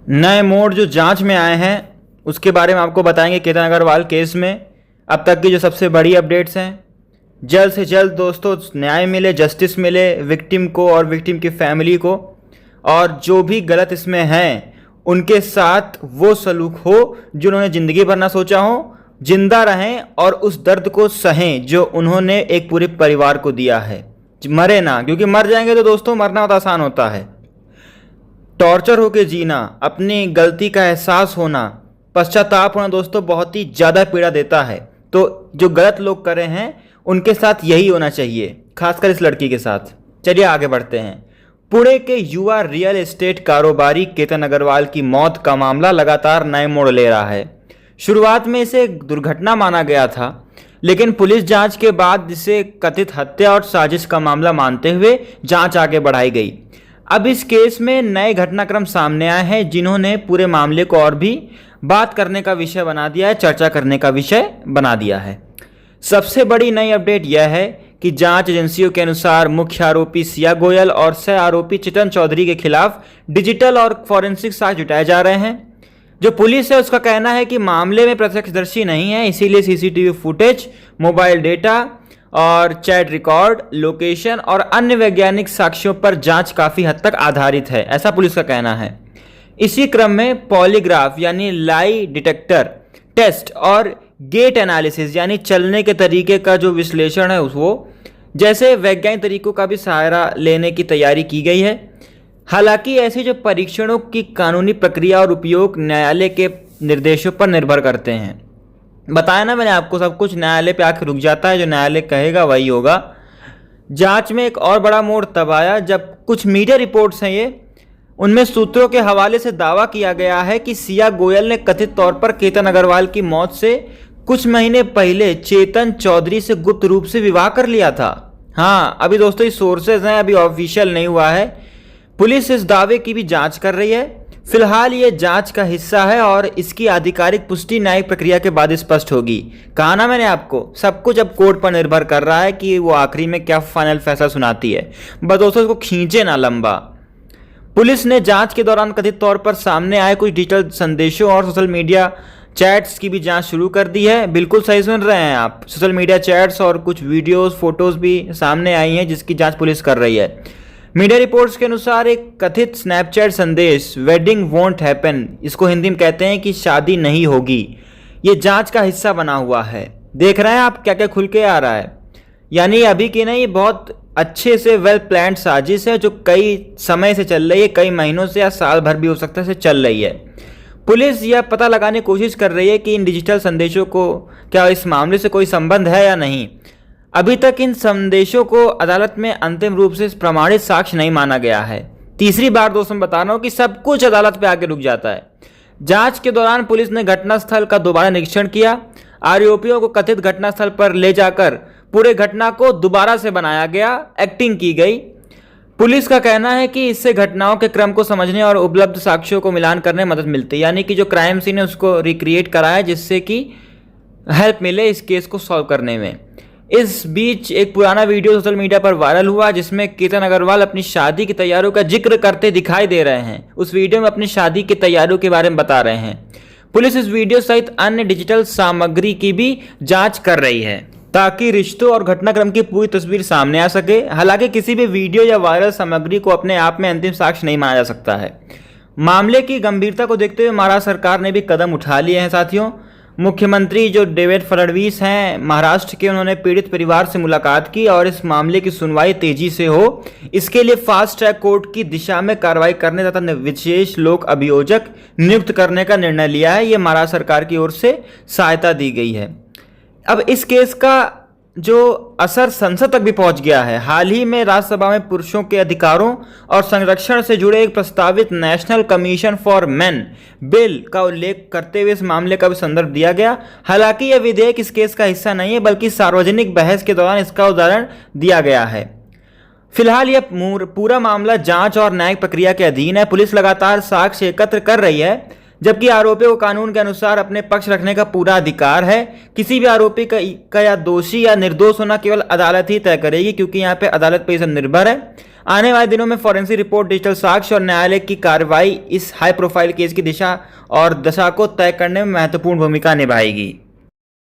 नए मोड़ जो जांच में आए हैं उसके बारे में आपको बताएंगे केतन अग्रवाल केस में अब तक की जो सबसे बड़ी अपडेट्स हैं। जल्द से जल्द दोस्तों न्याय मिले, जस्टिस मिले विक्टिम को और विक्टिम की फैमिली को, और जो भी गलत इसमें हैं उनके साथ वो सलूक हो जिन्होंने ज़िंदगी भर ना सोचा हो, जिंदा रहें और उस दर्द को सहें जो उन्होंने एक पूरे परिवार को दिया है। मरे ना, क्योंकि मर जाएंगे तो दोस्तों मरना बहुत आसान होता है। टॉर्चर होके जीना, अपनी गलती का एहसास होना, पश्चाताप होना दोस्तों बहुत ही ज़्यादा पीड़ा देता है। तो जो गलत लोग कर रहे हैं उनके साथ यही होना चाहिए, खासकर इस लड़की के साथ। चलिए आगे बढ़ते हैं। पुणे के युवा रियल एस्टेट कारोबारी केतन अग्रवाल की मौत का मामला लगातार नए मोड़ ले रहा है। शुरुआत में इसे दुर्घटना माना गया था, लेकिन पुलिस जांच के बाद इसे कथित हत्या और साजिश का मामला मानते हुए जांच आगे बढ़ाई गई। अब इस केस में नए घटनाक्रम सामने आए हैं जिन्होंने पूरे मामले को और भी बात करने का विषय बना दिया है, चर्चा करने का विषय बना दिया है। सबसे बड़ी नई अपडेट यह है कि जांच एजेंसियों के अनुसार मुख्य आरोपी सिया गोयल और सह आरोपी चितन चौधरी के खिलाफ डिजिटल और फॉरेंसिक साक्ष्य जुटाए जा रहे हैं। जो पुलिस है उसका कहना है कि मामले में प्रत्यक्षदर्शी नहीं है, इसीलिए सीसीटीवी फुटेज, मोबाइल डेटा और चैट रिकॉर्ड, लोकेशन और अन्य वैज्ञानिक साक्ष्यों पर जांच काफ़ी हद तक आधारित है, ऐसा पुलिस का कहना है। इसी क्रम में पॉलीग्राफ यानी लाई डिटेक्टर टेस्ट और गेट एनालिसिस यानी चलने के तरीके का जो विश्लेषण है वो जैसे वैज्ञानिक तरीकों का भी सहारा लेने की तैयारी की गई है। हालांकि ऐसे जो परीक्षणों की कानूनी प्रक्रिया और उपयोग न्यायालय के निर्देशों पर निर्भर करते हैं। बताया ना मैंने आपको, सब कुछ न्यायालय पे आके रुक जाता है, जो न्यायालय कहेगा वही होगा। जांच में एक और बड़ा मोड़ तब आया जब कुछ मीडिया रिपोर्ट्स हैं ये, उनमें सूत्रों के हवाले से दावा किया गया है कि सिया गोयल ने कथित तौर पर केतन अग्रवाल की मौत से कुछ महीने पहले चेतन चौधरी से गुप्त रूप से विवाह कर लिया था। हाँ, अभी दोस्तों ये सोर्सेज हैं, अभी ऑफिशियल नहीं हुआ है। पुलिस इस दावे की भी जांच कर रही है। फिलहाल ये जांच का हिस्सा है और इसकी आधिकारिक पुष्टि न्यायिक प्रक्रिया के बाद स्पष्ट होगी। कहा ना मैंने आपको, सब कुछ अब कोर्ट पर निर्भर कर रहा है कि वो आखिरी में क्या फाइनल फैसला सुनाती है। बस दोस्तों इसको खींचे ना लंबा। पुलिस ने जांच के दौरान कथित तौर पर सामने आए कुछ डिजिटल संदेशों और सोशल मीडिया चैट्स की भी जांच शुरू कर दी है। बिल्कुल सही सुन रहे हैं आप, सोशल मीडिया चैट्स और कुछ वीडियोस, फोटोज भी सामने आई हैं जिसकी जांच पुलिस कर रही है। मीडिया रिपोर्ट्स के अनुसार एक कथित स्नैपचैट संदेश वेडिंग वोंट हैपन, इसको हिंदी में कहते हैं कि शादी नहीं होगी, ये जांच का हिस्सा बना हुआ है। देख रहे हैं आप क्या क्या खुल के आ रहा है। यानी अभी की नहीं, बहुत अच्छे से वेल प्लान्ड साजिश है जो कई समय से चल रही है, कई महीनों से या साल भर भी हो सकता है से चल रही है। पुलिस यह पता लगाने की कोशिश कर रही है कि इन डिजिटल संदेशों को क्या इस मामले से कोई संबंध है या नहीं। अभी तक इन संदेशों को अदालत में अंतिम रूप से प्रमाणित साक्ष्य नहीं माना गया है। तीसरी बार दोस्तों बता रहा हूँ कि सब कुछ अदालत पे आके रुक जाता है। जांच के दौरान पुलिस ने घटनास्थल का दोबारा निरीक्षण किया। आरोपियों को कथित घटनास्थल पर ले जाकर पूरे घटना को दोबारा से बनाया गया, एक्टिंग की गई। पुलिस का कहना है कि इससे घटनाओं के क्रम को समझने और उपलब्ध साक्ष्यों को मिलान करने में मदद मिलती है, यानी कि जो क्राइम सीन है उसको रिक्रिएट कराया जिससे कि हेल्प मिले इस केस को सॉल्व करने में। इस बीच एक पुराना वीडियो सोशल मीडिया पर वायरल हुआ जिसमें केतन अग्रवाल अपनी शादी की तैयारियों का जिक्र करते दिखाई दे रहे हैं। उस वीडियो में अपनी शादी की तैयारियों के बारे में बता रहे हैं। पुलिस इस वीडियो सहित अन्य डिजिटल सामग्री की भी जांच कर रही है ताकि रिश्तों और घटनाक्रम की पूरी तस्वीर सामने आ सके। हालांकि किसी भी वीडियो या वायरल सामग्री को अपने आप में अंतिम साक्ष्य नहीं माना जा सकता है। मामले की गंभीरता को देखते हुए महाराष्ट्र सरकार ने भी कदम उठा लिए हैं साथियों। मुख्यमंत्री जो देवेंद्र फडणवीस हैं महाराष्ट्र के, उन्होंने पीड़ित परिवार से मुलाकात की और इस मामले की सुनवाई तेजी से हो इसके लिए फास्ट ट्रैक कोर्ट की दिशा में कार्रवाई करने तथा विशेष लोक अभियोजक नियुक्त करने का निर्णय लिया है। ये महाराष्ट्र सरकार की ओर से सहायता दी गई है। अब इस केस का जो असर संसद तक भी पहुंच गया है। हाल ही में राज्यसभा में पुरुषों के अधिकारों और संरक्षण से जुड़े एक प्रस्तावित national commission for main bill का उल्लेख करते हुए इस मामले का भी संदर्भ दिया गया। हालांकि यह विधेयक इस केस का हिस्सा नहीं है बल्कि सार्वजनिक बहस के दौरान इसका उदाहरण दिया गया है। फिलहाल यह पूरा मामला जांच और न्यायिक प्रक्रिया के अधीन है। पुलिस लगातार साक्ष्य एकत्र कर रही है जबकि आरोपियों को कानून के अनुसार अपने पक्ष रखने का पूरा अधिकार है। किसी भी आरोपी का या दोषी या निर्दोष होना केवल अदालत ही तय करेगी, क्योंकि यहाँ पे अदालत पे सब निर्भर है। आने वाले दिनों में फॉरेंसिक रिपोर्ट, डिजिटल साक्ष्य और न्यायालय की कार्रवाई इस हाई प्रोफाइल केस की दिशा और दशा को तय करने में महत्वपूर्ण भूमिका निभाएगी।